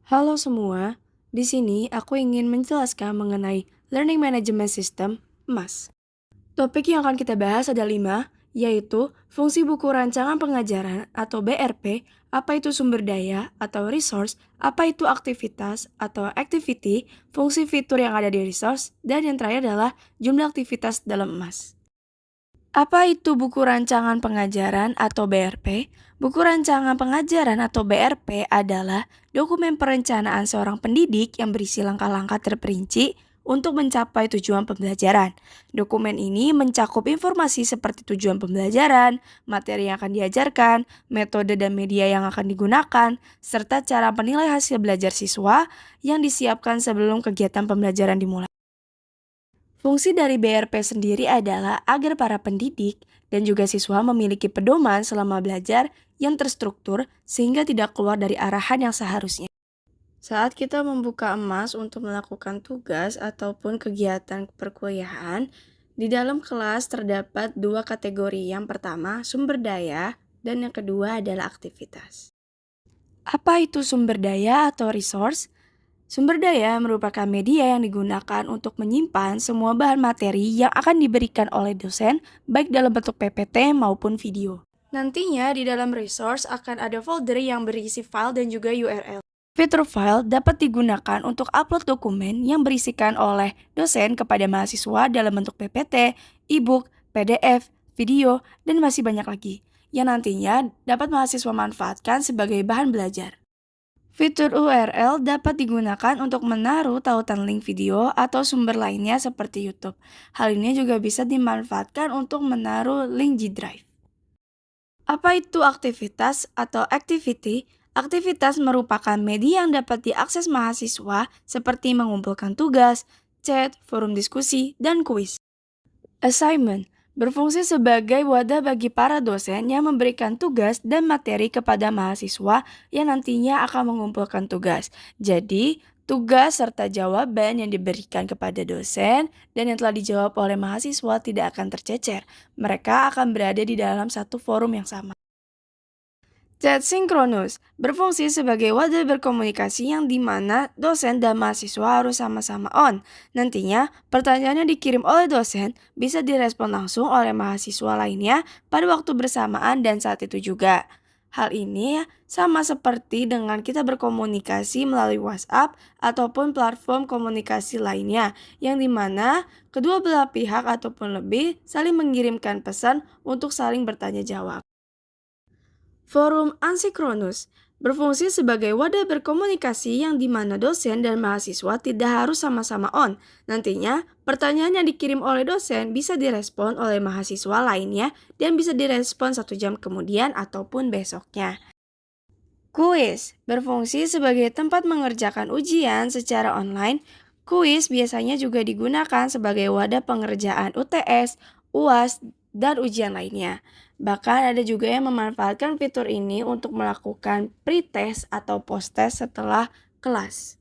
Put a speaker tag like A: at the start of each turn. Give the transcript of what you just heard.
A: Halo semua, di sini aku ingin menjelaskan mengenai Learning Management System, MAS. Topik yang akan kita bahas ada 5, yaitu fungsi buku rancangan pengajaran atau BRP, apa itu sumber daya atau resource, apa itu aktivitas atau activity, fungsi fitur yang ada di resource, dan yang terakhir adalah jumlah aktivitas dalam MAS. Apa itu buku rancangan pengajaran atau BRP? Buku rancangan pengajaran atau BRP adalah dokumen perencanaan seorang pendidik yang berisi langkah-langkah terperinci untuk mencapai tujuan pembelajaran. Dokumen ini mencakup informasi seperti tujuan pembelajaran, materi yang akan diajarkan, metode dan media yang akan digunakan, serta cara menilai hasil belajar siswa yang disiapkan sebelum kegiatan pembelajaran dimulai. Fungsi dari BRP sendiri adalah agar para pendidik dan juga siswa memiliki pedoman selama belajar yang terstruktur sehingga tidak keluar dari arahan yang seharusnya. Saat kita membuka emas untuk melakukan tugas ataupun kegiatan perkuliahan, di dalam kelas terdapat dua kategori. Yang pertama, sumber daya, dan yang kedua adalah aktivitas. Apa itu sumber daya atau resource? Sumber daya merupakan media yang digunakan untuk menyimpan semua bahan materi yang akan diberikan oleh dosen, baik dalam bentuk PPT maupun video. Nantinya di dalam resource akan ada folder yang berisi file dan juga URL. Fitur file dapat digunakan untuk upload dokumen yang berisikan oleh dosen kepada mahasiswa dalam bentuk PPT, e-book, PDF, video, dan masih banyak lagi, yang nantinya dapat mahasiswa manfaatkan sebagai bahan belajar. Fitur URL dapat digunakan untuk menaruh tautan link video atau sumber lainnya seperti YouTube. Hal ini juga bisa dimanfaatkan untuk menaruh link G Drive. Apa itu aktivitas atau activity? Aktivitas merupakan media yang dapat diakses mahasiswa seperti mengumpulkan tugas, chat, forum diskusi, dan kuis. Assignment berfungsi sebagai wadah bagi para dosen yang memberikan tugas dan materi kepada mahasiswa yang nantinya akan mengumpulkan tugas. Jadi, tugas serta jawaban yang diberikan kepada dosen dan yang telah dijawab oleh mahasiswa tidak akan tercecer. Mereka akan berada di dalam satu forum yang sama. Chat sinkronus berfungsi sebagai wadah berkomunikasi yang dimana dosen dan mahasiswa harus sama-sama on. Nantinya, pertanyaan yang dikirim oleh dosen bisa direspon langsung oleh mahasiswa lainnya pada waktu bersamaan dan saat itu juga. Hal ini sama seperti dengan kita berkomunikasi melalui WhatsApp ataupun platform komunikasi lainnya, yang dimana kedua belah pihak ataupun lebih saling mengirimkan pesan untuk saling bertanya jawab. Forum asinkronus berfungsi sebagai wadah berkomunikasi yang dimana dosen dan mahasiswa tidak harus sama-sama on. Nantinya, pertanyaan yang dikirim oleh dosen bisa direspon oleh mahasiswa lainnya dan bisa direspon 1 jam kemudian ataupun besoknya. Kuis berfungsi sebagai tempat mengerjakan ujian secara online. Kuis biasanya juga digunakan sebagai wadah pengerjaan UTS, UAS, dan ujian lainnya. Bahkan ada juga yang memanfaatkan fitur ini untuk melakukan pretest atau post-test setelah kelas.